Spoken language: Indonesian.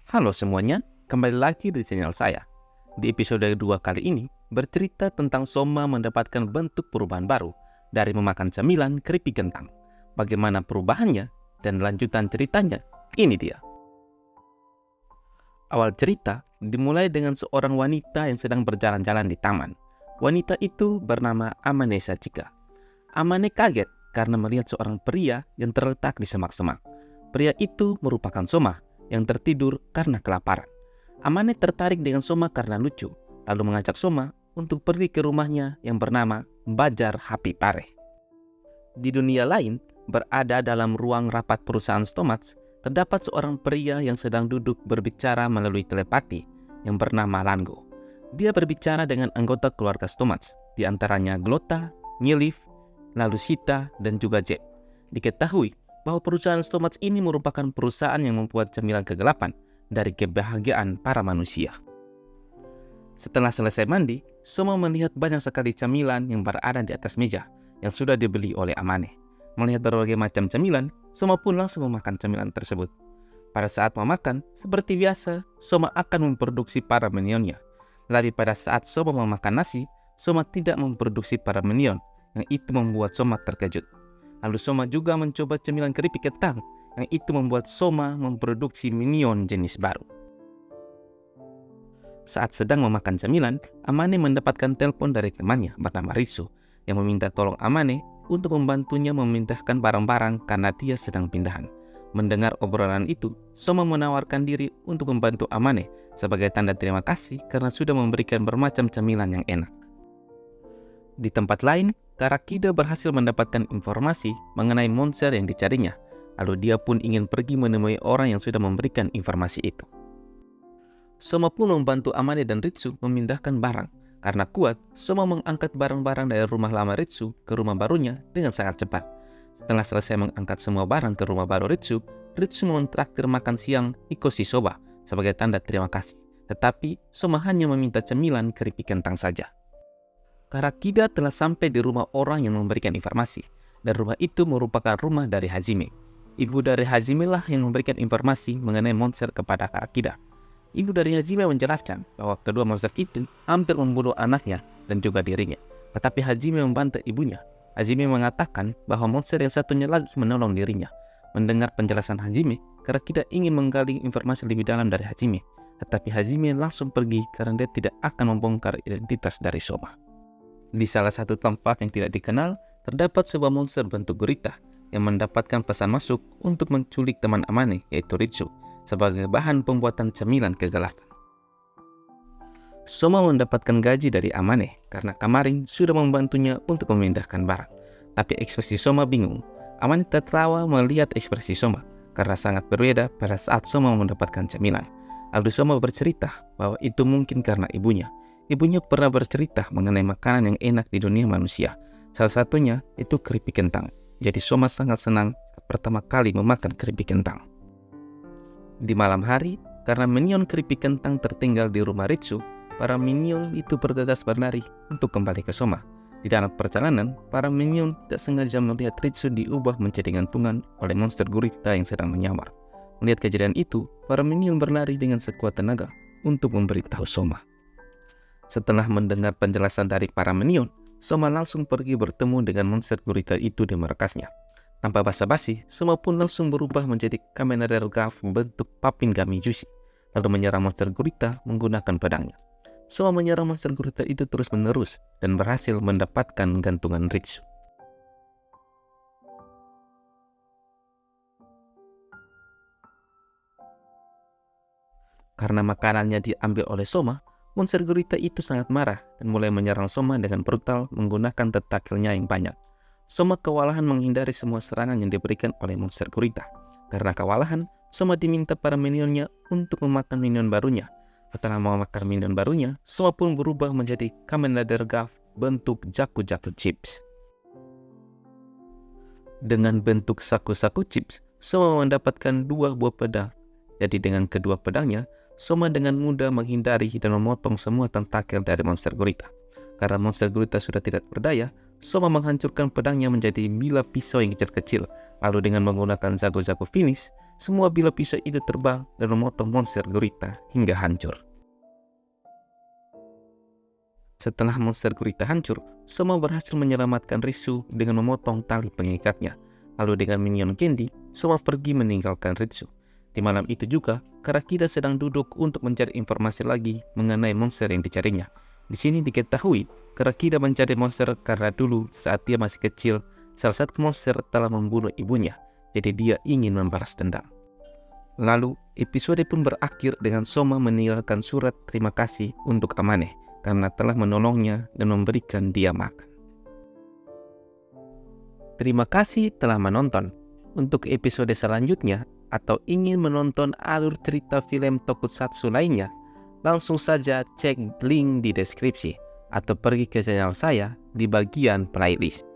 Halo semuanya, kembali lagi di channel saya. Di episode 2 kali ini, bercerita tentang Soma mendapatkan bentuk perubahan baru dari memakan cemilan keripik kentang. Bagaimana perubahannya dan lanjutan ceritanya, ini dia. Awal cerita dimulai dengan seorang wanita yang sedang berjalan-jalan di taman. Wanita itu bernama Amane Sachika. Amane kaget karena melihat seorang pria yang terletak di semak-semak. Pria itu merupakan Soma yang tertidur karena kelaparan. Amane tertarik dengan Soma karena lucu, lalu mengajak Soma untuk pergi ke rumahnya yang bernama Bajar Hapi Pare. Di dunia lain, berada dalam ruang rapat perusahaan Stomats, terdapat seorang pria yang sedang duduk berbicara melalui telepati yang bernama Lango. Dia berbicara dengan anggota keluarga Stomats, di antaranya Glota, Milif, lalu Sita, dan juga Jeb. Diketahui bahwa perusahaan Stomats ini merupakan perusahaan yang membuat cemilan kegelapan dari kebahagiaan para manusia. Setelah selesai mandi, Soma melihat banyak sekali cemilan yang berada di atas meja yang sudah dibeli oleh Amane. Melihat berbagai macam cemilan, Soma pun langsung memakan cemilan tersebut. Pada saat memakan, seperti biasa, Soma akan memproduksi para minionnya. Tapi pada saat Soma memakan nasi, Soma tidak memproduksi para minion, yang itu membuat Soma terkejut. Lalu Soma juga mencoba cemilan keripik kentang, yang itu membuat Soma memproduksi minion jenis baru. Saat sedang memakan cemilan, Amane mendapatkan telepon dari temannya bernama Ritsu, yang meminta tolong Amane untuk membantunya memindahkan barang-barang karena dia sedang pindahan. Mendengar obrolan itu, Soma menawarkan diri untuk membantu Amane sebagai tanda terima kasih karena sudah memberikan bermacam cemilan yang enak. Di tempat lain, Karakida berhasil mendapatkan informasi mengenai monster yang dicarinya, lalu dia pun ingin pergi menemui orang yang sudah memberikan informasi itu. Soma pun membantu Amane dan Ritsu memindahkan barang. Karena kuat, Soma mengangkat barang-barang dari rumah lama Ritsu ke rumah barunya dengan sangat cepat. Setelah selesai mengangkat semua barang ke rumah baru Ritsu, Ritsu mentraktir makan siang Ikoshi Soba sebagai tanda terima kasih. Tetapi Soma hanya meminta cemilan keripik kentang saja. Karakida telah sampai di rumah orang yang memberikan informasi, dan rumah itu merupakan rumah dari Hajime. Ibu dari Hajime lah yang memberikan informasi mengenai monster kepada Karakida. Ibu dari Hajime menjelaskan bahwa kedua monster itu hampir membunuh anaknya dan juga dirinya. Tetapi Hajime membantah ibunya. Hajime mengatakan bahwa monster yang satunya lagi menolong dirinya. Mendengar penjelasan Hajime, Karakida ingin menggali informasi lebih dalam dari Hajime. Tetapi Hajime langsung pergi karena dia tidak akan membongkar identitas dari Soma. Di salah satu tempat yang tidak dikenal, terdapat sebuah monster bentuk gurita yang mendapatkan pesan masuk untuk menculik teman Amane, yaitu Ritsu, sebagai bahan pembuatan cemilan kegelapan. Soma mendapatkan gaji dari Amane karena kemarin sudah membantunya untuk memindahkan barang. Tapi ekspresi Soma bingung. Amane tertawa melihat ekspresi Soma karena sangat berbeda pada saat Soma mendapatkan cemilan. Lalu Soma bercerita bahwa itu mungkin karena ibunya. Ibunya pernah bercerita mengenai makanan yang enak di dunia manusia. Salah satunya itu keripik kentang. Jadi Soma sangat senang pertama kali memakan keripik kentang. Di malam hari, karena minion keripik kentang tertinggal di rumah Ritsu, para minion itu bergegas berlari untuk kembali ke Soma. Di dalam perjalanan, para minion tidak sengaja melihat Ritsu diubah menjadi gantungan oleh monster gurita yang sedang menyamar. Melihat kejadian itu, para minion berlari dengan sekuat tenaga untuk memberitahu Soma. Setelah mendengar penjelasan dari para minion, Soma langsung pergi bertemu dengan monster gurita itu di markasnya. Tanpa basa-basi, Soma pun langsung berubah menjadi Kamen Rider Graph bentuk Papin Gamijushi, lalu menyerang monster gurita menggunakan pedangnya. Soma menyerang monster gurita itu terus-menerus dan berhasil mendapatkan gantungan Ritsu. Karena makanannya diambil oleh Soma, monster gurita itu sangat marah dan mulai menyerang Soma dengan brutal menggunakan tentakelnya yang banyak. Soma kewalahan menghindari semua serangan yang diberikan oleh monster gurita. Karena kewalahan, Soma diminta para minionnya untuk memakan minion barunya. Setelah memakan minion barunya, Soma pun berubah menjadi Kamen Rider Graph bentuk Jaku-Jaku Chips. Dengan bentuk saku-saku chips, Soma mendapatkan 2 buah pedang. Jadi dengan kedua pedangnya, Soma dengan mudah menghindari dan memotong semua tentakel dari monster gurita. Karena monster gurita sudah tidak berdaya, Soma menghancurkan pedangnya menjadi bilah pisau yang kecil-kecil. Lalu dengan menggunakan jago-jago finish, semua bilah pisau itu terbang dan memotong monster gurita hingga hancur. Setelah monster gurita hancur, Soma berhasil menyelamatkan Ritsu dengan memotong tali pengikatnya. Lalu dengan minion Candy, Soma pergi meninggalkan Ritsu. Di malam itu juga, Karakida sedang duduk untuk mencari informasi lagi mengenai monster yang dicarinya. Di sini diketahui, Karakida mencari monster karena dulu saat dia masih kecil, salah satu monster telah membunuh ibunya, jadi dia ingin membalas dendam. Lalu, episode pun berakhir dengan Soma meninggalkan surat terima kasih untuk Amane karena telah menolongnya dan memberikan dia makan. Terima kasih telah menonton. Untuk episode selanjutnya, atau ingin menonton alur cerita film tokusatsu lainnya, langsung saja cek link di deskripsi atau pergi ke channel saya di bagian playlist.